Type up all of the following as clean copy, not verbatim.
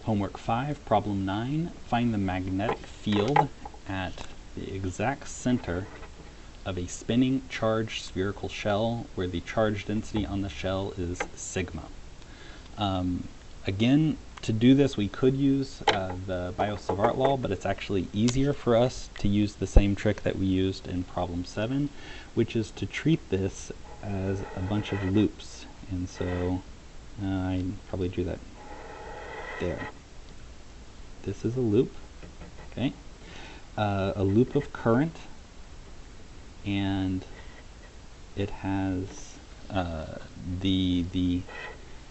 Homework 5, problem 9, find the magnetic field at the exact center of a spinning charged spherical shell where the charge density on the shell is sigma. Again, to do this we could use the Biot-Savart law, but it's actually easier for us to use the same trick that we used in problem 7, which is to treat this as a bunch of loops. And so I probably drew that there. This is a loop, okay? A loop of current, and it has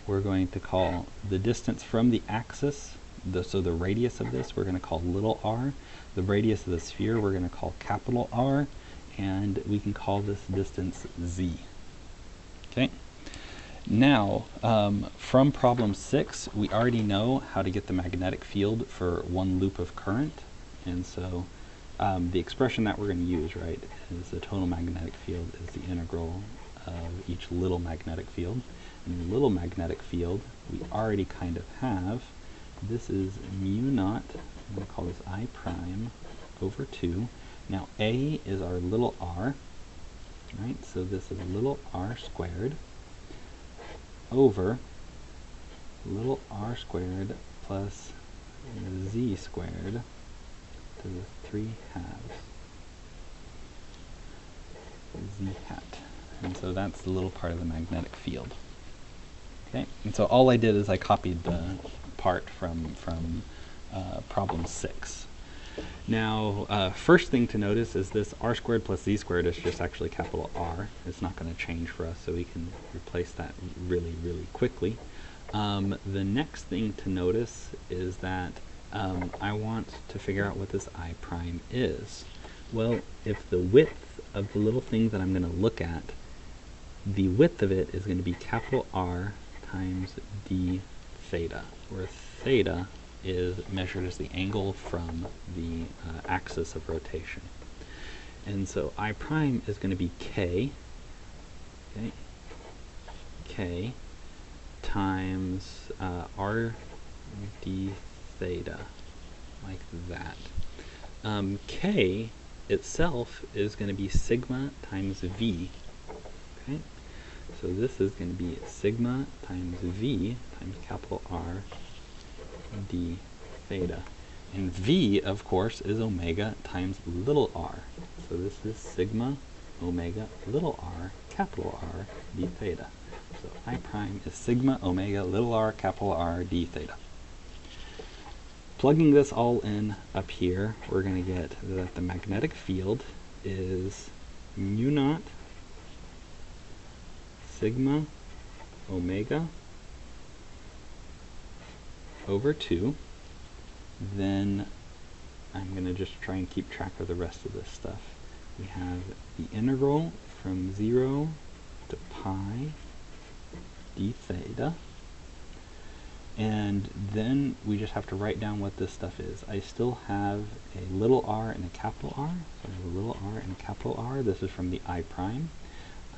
we're going to call the distance from the axis, so the radius of this we're going to call little r, the radius of the sphere we're going to call capital R, and we can call this distance z. Okay. Now, from problem 6, we already know how to get the magnetic field for one loop of current, and so the expression that we're going to use, right, is the total magnetic field is the integral of each little magnetic field. And the little magnetic field we already kind of have. This is mu naught, I'm going to call this I prime, over 2. Now A is our little r, right, so this is little r squared over little r squared plus z squared to the 3 halves z hat. And so that's the little part of the magnetic field. Okay, and so all I did is I copied the part from problem 6. Now, first thing to notice is this r squared plus z squared is just actually capital R. It's not going to change for us, so we can replace that really, really quickly. The next thing to notice is that I want to figure out what this I prime is. Well, if the width of the little thing that I'm going to look at, the width of it is going to be capital R times d theta, where theta is measured as the angle from the axis of rotation. And so I prime is going to be k, okay, k times r d theta, like that. K itself is going to be sigma times v, okay? So this is going to be sigma times v times capital R d theta. And v, of course, is omega times little r. So this is sigma omega little r capital R d theta. So I prime is sigma omega little r capital R d theta. Plugging this all in up here, we're going to get that the magnetic field is mu naught sigma omega over 2. Then I'm going to just try and keep track of the rest of this stuff. We have the integral from 0 to pi d theta. And then we just have to write down what this stuff is. I still have a little r and a capital R. So I have a little r and a capital R. This is from the I prime.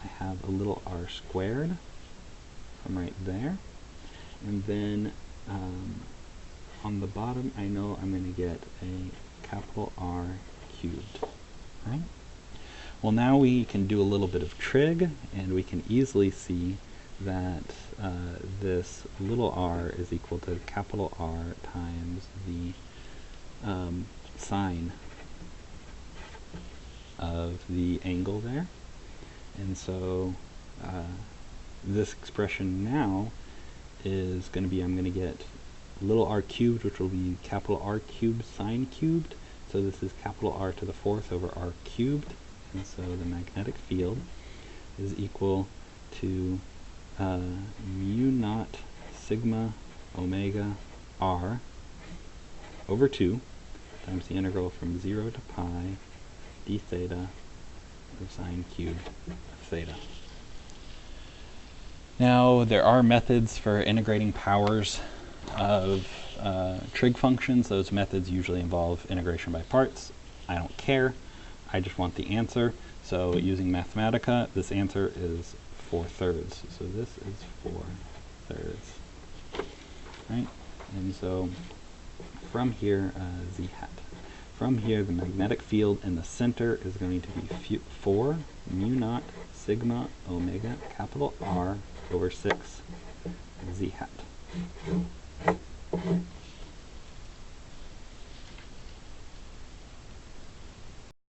I have a little r squared from right there. And then on the bottom, I know I'm going to get a capital R cubed. Right? Well, now we can do a little bit of trig, and we can easily see that this little r is equal to capital R times the sine of the angle there. And so this expression now is going to be, I'm going to get little r cubed, which will be capital R cubed sine cubed. So this is capital R to the 4th over r cubed. And so the magnetic field is equal to mu naught sigma omega r over 2 times the integral from 0 to pi d theta of sine cubed of theta. Now, there are methods for integrating powers of trig functions. Those methods usually involve integration by parts. I don't care. I just want the answer. So using Mathematica, this answer is 4/3. So this is 4/3. Right? And so from here, z hat. From here, the magnetic field in the center is going to be 4 mu naught sigma omega capital R over 6 z hat.